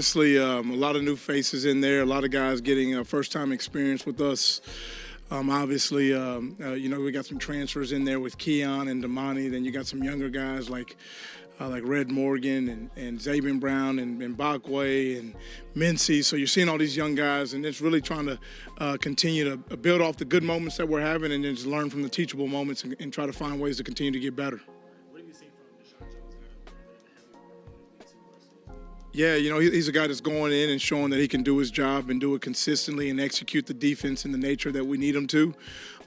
obviously a lot of new faces in there, a lot of guys getting first-time experience with us. Obviously, we got some transfers in there with Keon and Damani. Then you got some younger guys like Red Morgan and Zabin Brown and Bakwe and Mincy. So you're seeing all these young guys, and it's really trying to continue to build off the good moments that we're having and then just learn from the teachable moments and try to find ways to continue to get better. What have you seen from Deshaun Jones? Yeah, he's a guy that's going in and showing that he can do his job and do it consistently and execute the defense in the nature that we need him to.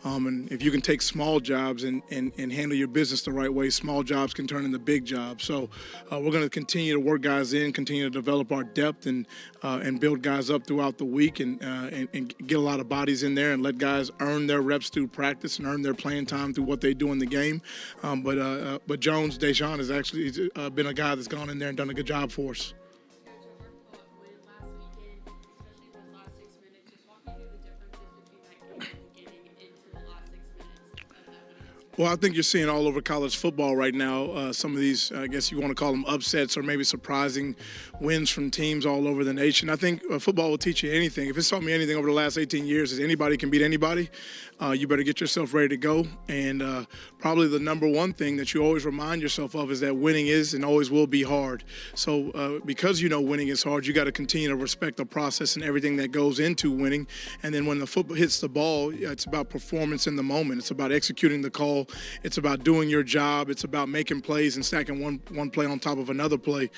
And if you can take small jobs and handle your business the right way, small jobs can turn into big jobs. So we're going to continue to work guys in, continue to develop our depth and build guys up throughout the week and get a lot of bodies in there and let guys earn their reps through practice and earn their playing time through what they do in the game. But Jones, Deshaun, has actually been a guy that's gone in there and done a good job for us. Well, I think you're seeing all over college football right now some of these, I guess you want to call them upsets or maybe surprising wins from teams all over the nation. I think football will teach you anything. If it's taught me anything over the last 18 years is anybody can beat anybody, you better get yourself ready to go. And probably the number one thing that you always remind yourself of is that winning is and always will be hard. So because winning is hard, you got to continue to respect the process and everything that goes into winning. And then when the football hits the ball, it's about performance in the moment. It's about executing the call. It's about doing your job. It's about making plays and stacking one play on top of another play.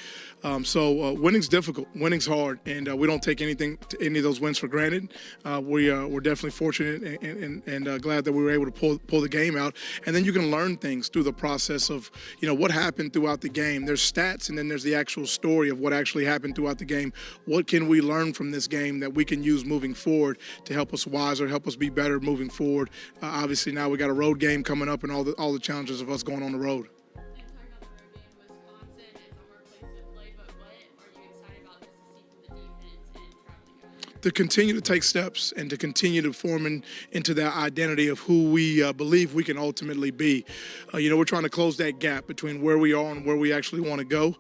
So winning's difficult. Winning's hard, and we don't take any of those wins for granted. We're definitely fortunate and glad that we were able to pull the game out. And then you can learn things through the process of what happened throughout the game. There's stats, and then there's the actual story of what actually happened throughout the game. What can we learn from this game that we can use moving forward to help us wiser, help us be better moving forward? Obviously, now we got a road game coming up and all the challenges of us going on the road. To continue to take steps and to continue to form into that identity of who we believe we can ultimately be. We're trying to close that gap between where we are and where we actually want to go.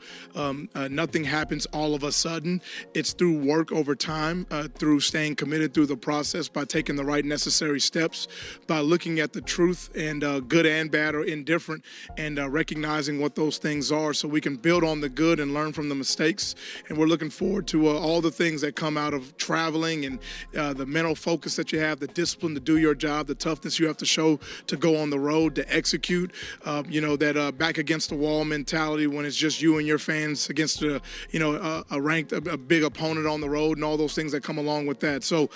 Nothing happens all of a sudden. It's through work over time, through staying committed through the process, by taking the right necessary steps, by looking at the truth and good and bad or indifferent and recognizing what those things are so we can build on the good and learn from the mistakes. And we're looking forward to all the things that come out of traveling and the mental focus that you have, the discipline to do your job, the toughness you have to show to go on the road, to execute, that back against the wall mentality when it's just you and your fans against a big opponent on the road and all those things that come along with that. So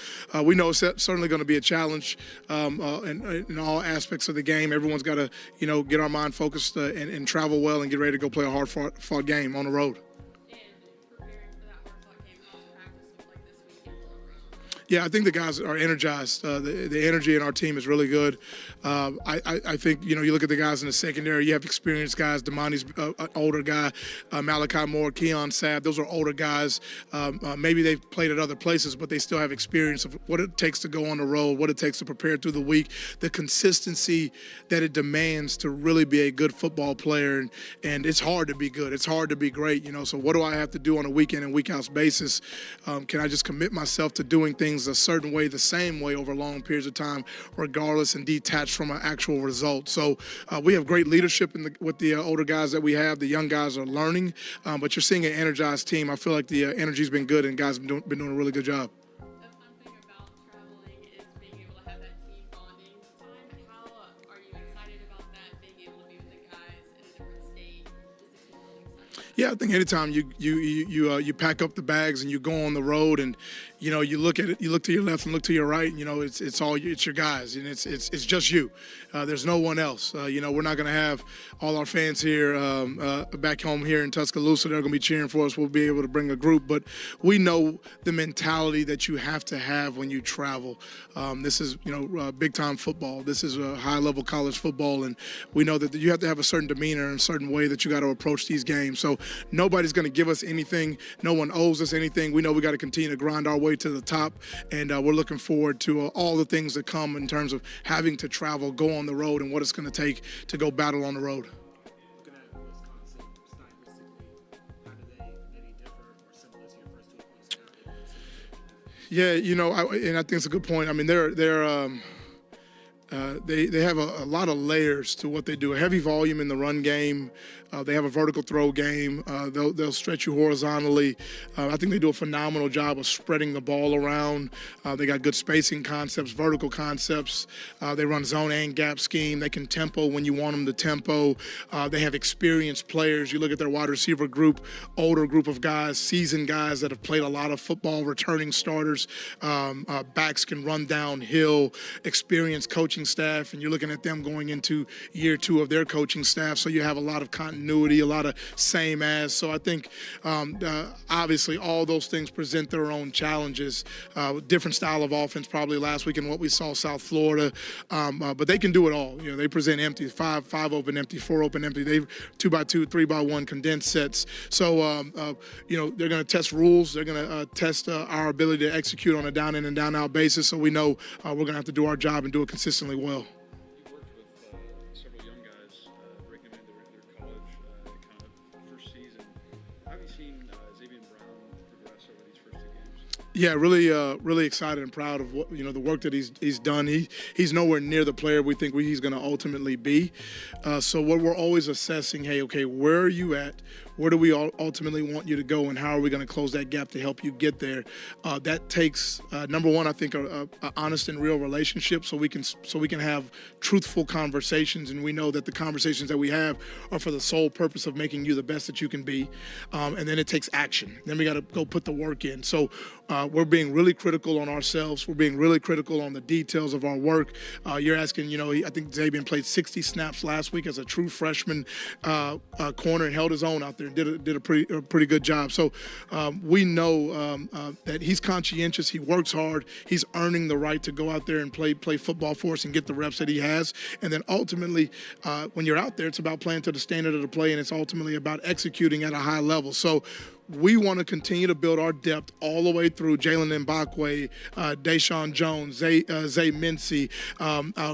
we know it's certainly going to be a challenge in all aspects of the game. Everyone's got to, get our mind focused and travel well and get ready to go play a hard-fought game on the road. Yeah, I think the guys are energized. The energy in our team is really good. I think, you look at the guys in the secondary, you have experienced guys. Damani's an older guy. Malachi Moore, Keon Sabb, those are older guys. Maybe they've played at other places, but they still have experience of what it takes to go on the road, what it takes to prepare through the week, the consistency that it demands to really be a good football player. And it's hard to be good. It's hard to be great, So what do I have to do on a week in and week out basis? Can I just commit myself to doing things a certain way, the same way over long periods of time, regardless, and detached from an actual result? So we have great leadership with the older guys that we have. The young guys are learning, but you're seeing an energized team. I feel like the energy's been good and guys have been doing a really good job. The fun thing about traveling is being able to have that team bonding time. How are you excited about that, being able to be with the guys in a different state? Yeah, I think anytime you pack up the bags and you go on the road and you look at it, you look to your left and look to your right, it's your guys and it's just you. There's no one else. We're not going to have all our fans here back home here in Tuscaloosa. They're going to be cheering for us. We'll be able to bring a group, but we know the mentality that you have to have when you travel. This is big time football. This is a high level college football, and we know that you have to have a certain demeanor and a certain way that you got to approach these games. So nobody's going to give us anything. No one owes us anything. We know we got to continue to grind our way to the top, and we're looking forward to all the things that come in terms of having to travel, go on the road, and what it's going to take to go battle on the road. Looking at Wisconsin stylistically, how do they maybe differ or similar to your first two Yeah, and I think it's a good point. I mean, they have a lot of layers to what they do. A heavy volume in the run game. They have a vertical throw game. They'll stretch you horizontally. I think they do a phenomenal job of spreading the ball around. They got good spacing concepts, vertical concepts. They run zone and gap scheme. They can tempo when you want them to tempo. They have experienced players. You look at their wide receiver group, older group of guys, seasoned guys that have played a lot of football, returning starters. Backs can run downhill, experienced coaching staff, and you're looking at them going into year 2 of their coaching staff. So you have a lot of continuity, a lot of same as. So I think obviously all those things present their own challenges. Different style of offense probably last week in what we saw South Florida, but they can do it all. They present empty, five open empty, 4 open empty. They 2x2, 3x1 condensed sets. So they're going to test rules. They're going to test our ability to execute on a down in and down out basis. So we know we're going to have to do our job and do it consistently well. You worked with several young guys, bringing them into their college kind of first season. How have you seen Xavier Brown progress over these first 2 games? Yeah, really excited and proud of what the work that he's done. He's nowhere near the player we think he's going to ultimately be. So what we're always assessing, hey, okay, where are you at? Where do we ultimately want you to go, and how are we going to close that gap to help you get there? That takes number one, I think, a honest and real relationship, so we can have truthful conversations, and we know that the conversations that we have are for the sole purpose of making you the best that you can be. And then it takes action. Then we got to go put the work in. So we're being really critical on ourselves. We're being really critical on the details of our work. You're asking, I think Xavier played 60 snaps last week as a true freshman corner and held his own out there. Did a pretty good job. So we know that he's conscientious. He works hard. He's earning the right to go out there and play football for us and get the reps that he has. And then ultimately, when you're out there, it's about playing to the standard of the play, and it's ultimately about executing at a high level. So we want to continue to build our depth all the way through Jalen Mbakwe, Deshaun Jones, Zay Mincy,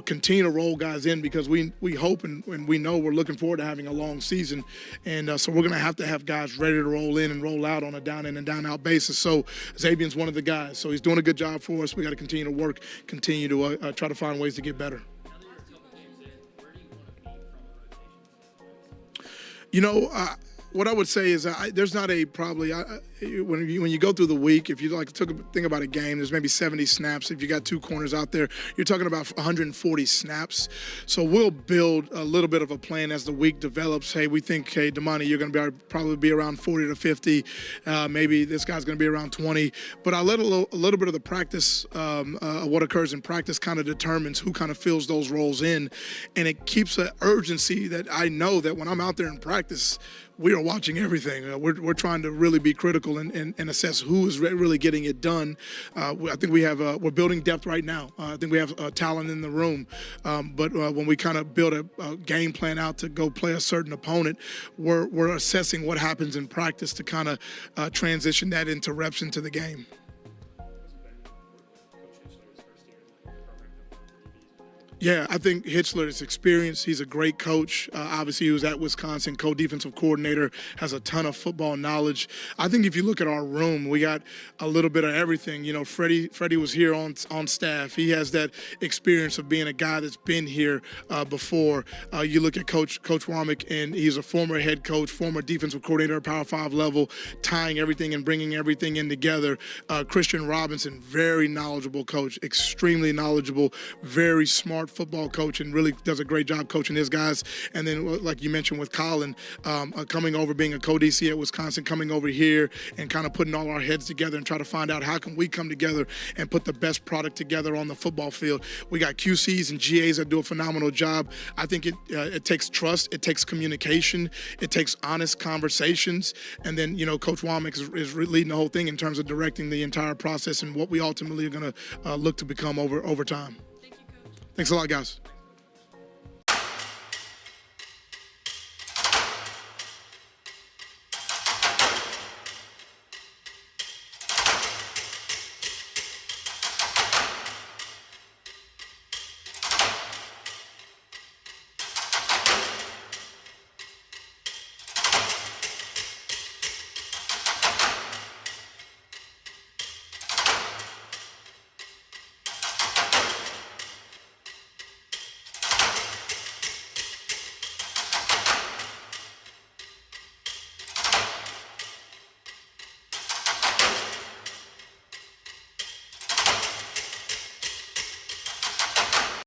continue to roll guys in, because we hope and we know we're looking forward to having a long season. And so we're going to have guys ready to roll in and roll out on a down in and down out basis. So Xavier's one of the guys. So he's doing a good job for us. We got to continue to work, continue to try to find ways to get better. Now that you're a couple games in, where do you want to be from a rotation standpoint? What I would say is there's not a probably when you go through the week, if you think about a game, there's maybe 70 snaps. If you got 2 corners out there, you're talking about 140 snaps. So we'll build a little bit of a plan as the week develops. Hey, we think, hey, Damani, you're going to probably be around 40 to 50. Maybe this guy's going to be around 20. But I let a little bit of the practice, what occurs in practice, kind of determines who kind of fills those roles in, and it keeps an urgency that I know that when I'm out there in practice, we are watching everything. We're trying to really be critical and assess who is really getting it done. I think we're building depth right now. I think we have talent in the room. But when we kind of build a game plan out to go play a certain opponent, we're assessing what happens in practice to kind of transition that into reps into the game. Yeah, I think Hitchler is experienced. He's a great coach. Obviously, he was at Wisconsin, co-defensive coordinator, has a ton of football knowledge. I think if you look at our room, we got a little bit of everything. Freddie was here on staff. He has that experience of being a guy that's been here before. You look at Coach Womack, and he's a former head coach, former defensive coordinator at Power 5 level, tying everything and bringing everything in together. Christian Robinson, very knowledgeable coach, extremely knowledgeable, very smart football coach, and really does a great job coaching his guys. And then, like you mentioned with Kalen, coming over, being a co-DC at Wisconsin, coming over here and kind of putting all our heads together and try to find out how can we come together and put the best product together on the football field. We got QCs and GAs that do a phenomenal job. I think it takes trust, it takes communication, it takes honest conversations, and then Coach Womack is leading the whole thing in terms of directing the entire process and what we ultimately are going to look to become over time. Thank you, Coach. Thanks a lot, guys.